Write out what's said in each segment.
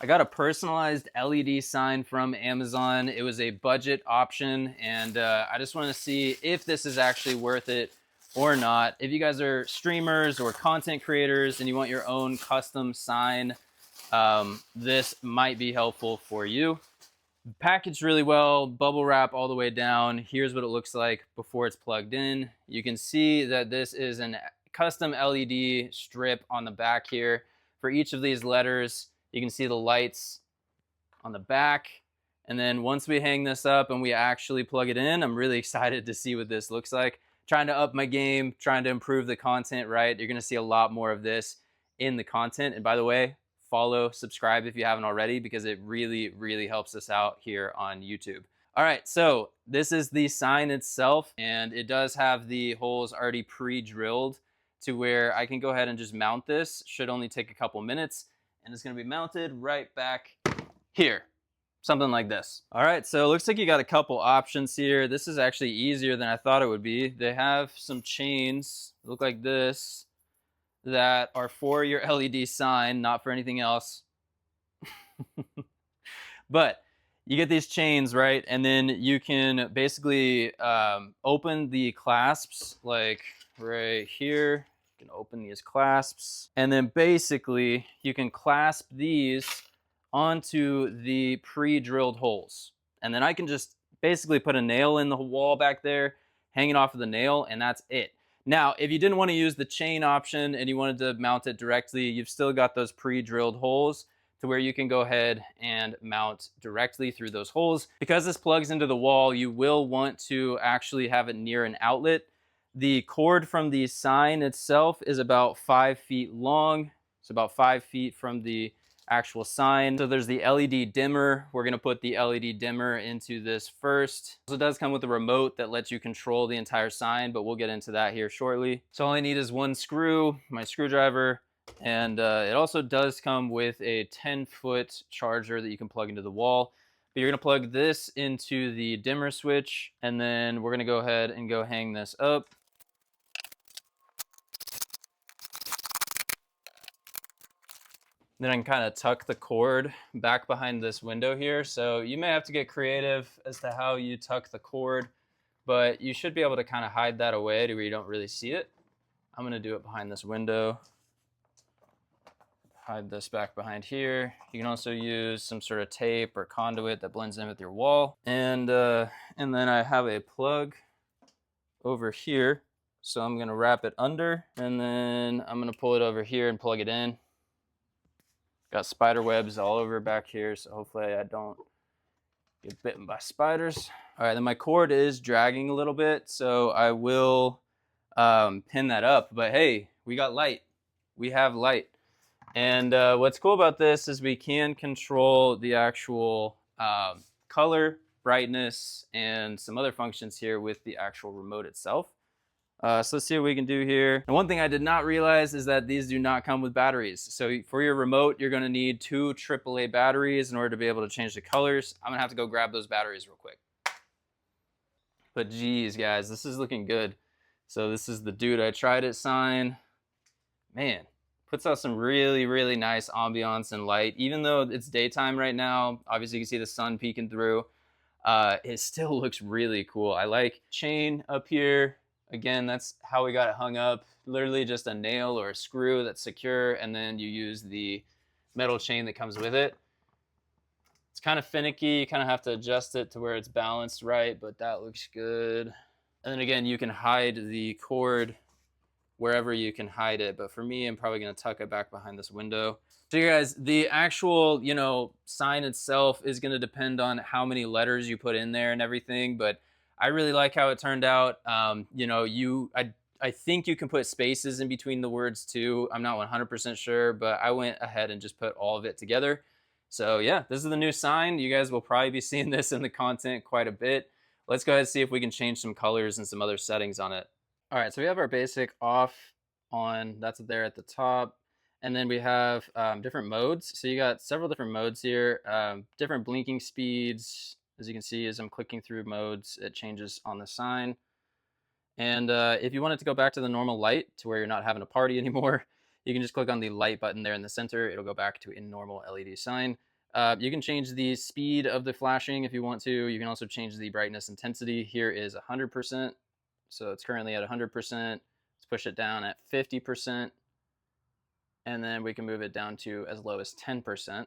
I got a personalized LED sign from Amazon. It was a budget option, and I just want to see if this is actually worth it or not. If you guys are streamers or content creators and you want your own custom sign, this might be helpful for you. Packaged really well, bubble wrap all the way down. Here's what it looks like before it's plugged in. You can see that this is a custom LED strip on the back here. For each of these letters, you can see the lights on the back. And then once we hang this up and we actually plug it in, I'm really excited to see what this looks like. Trying to up my game, trying to improve the content, right? You're gonna see a lot more of this in the content. And by the way, follow, subscribe if you haven't already, because it really, really helps us out here on YouTube. All right, so this is the sign itself, and it does have the holes already pre-drilled to where I can go ahead and just mount this. Should only take a couple minutes, and it's gonna be mounted right back here. Something like this. All right, so it looks like you got a couple options here. This is actually easier than I thought it would be. They have some chains, look like this, that are for your LED sign, not for anything else. But you get these chains, right? And then you can basically open the clasps, like right here. You can open these clasps. And then basically you can clasp these onto the pre-drilled holes. And then I can just basically put a nail in the wall back there, hang it off of the nail, and that's it. Now, if you didn't want to use the chain option and you wanted to mount it directly, you've still got those pre-drilled holes to where you can go ahead and mount directly through those holes. Because this plugs into the wall, you will want to actually have it near an outlet. The cord from the sign itself is about 5 feet long. It's about 5 feet from the actual sign. So there's the LED dimmer. We're gonna put the LED dimmer into this first. So it does come with a remote that lets you control the entire sign, but we'll get into that here shortly. So all I need is one screw, my screwdriver, and it also does come with a 10-foot charger that you can plug into the wall. But you're gonna plug this into the dimmer switch, and then we're gonna go ahead and go hang this up. Then I can kind of tuck the cord back behind this window here. So you may have to get creative as to how you tuck the cord, but you should be able to kind of hide that away to where you don't really see it. I'm gonna do it behind this window. Hide this back behind here. You can also use some sort of tape or conduit that blends in with your wall. And then I have a plug over here. So I'm gonna wrap it under, and then I'm gonna pull it over here and plug it in. Got spider webs all over back here, so hopefully I don't get bitten by spiders. All right, then my cord is dragging a little bit, so I will pin that up. But hey, we got light. We have light. And what's cool about this is we can control the actual color, brightness, and some other functions here with the actual remote itself. So let's see what we can do here. And one thing I did not realize is that these do not come with batteries. So for your remote, you're gonna need 2 AAA batteries in order to be able to change the colors. I'm gonna have to go grab those batteries real quick. But geez, guys, this is looking good. So this is the Dude I Tried It sign. Man, puts out some really, really nice ambiance and light. Even though it's daytime right now, obviously you can see the sun peeking through. It still looks really cool. I like chain up here. Again, that's how we got it hung up. Literally just a nail or a screw that's secure, and then you use the metal chain that comes with it. It's kind of finicky. You kind of have to adjust it to where it's balanced right, but that looks good. And then again, you can hide the cord wherever you can hide it. But for me, I'm probably gonna tuck it back behind this window. So you guys, the actual, sign itself is gonna depend on how many letters you put in there and everything, but I really like how it turned out. I think you can put spaces in between the words too. I'm not 100% sure, but I went ahead and just put all of it together. So yeah, this is the new sign. You guys will probably be seeing this in the content quite a bit. Let's go ahead and see if we can change some colors and some other settings on it. All right, so we have our basic off, on, that's there at the top. And then we have different modes. So you got several different modes here, different blinking speeds. As you can see, as I'm clicking through modes, it changes on the sign. And if you want it to go back to the normal light, to where you're not having a party anymore, you can just click on the light button there in the center. It'll go back to a normal LED sign. You can change the speed of the flashing if you want to. You can also change the brightness intensity. Here is 100%. So it's currently at 100%. Let's push it down at 50%. And then we can move it down to as low as 10%.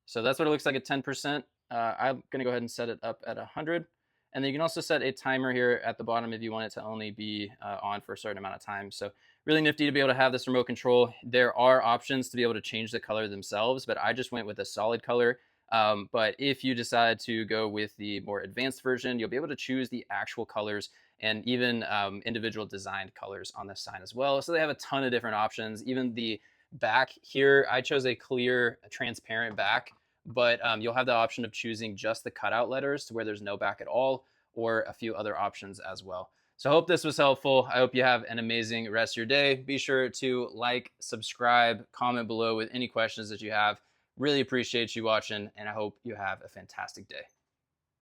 So that's what it looks like at 10%. I'm going to go ahead and set it up at 100. And then you can also set a timer here at the bottom if you want it to only be on for a certain amount of time. So really nifty to be able to have this remote control. There are options to be able to change the color themselves, but I just went with a solid color. But if you decide to go with the more advanced version, you'll be able to choose the actual colors and even individual designed colors on this sign as well. So they have a ton of different options. Even the back here, I chose a clear, transparent back, but you'll have the option of choosing just the cutout letters to where there's no back at all, or a few other options as well. So I hope this was helpful. I hope you have an amazing rest of your day. Be sure to like, subscribe, comment below with any questions that you have. Really appreciate you watching, and I hope you have a fantastic day.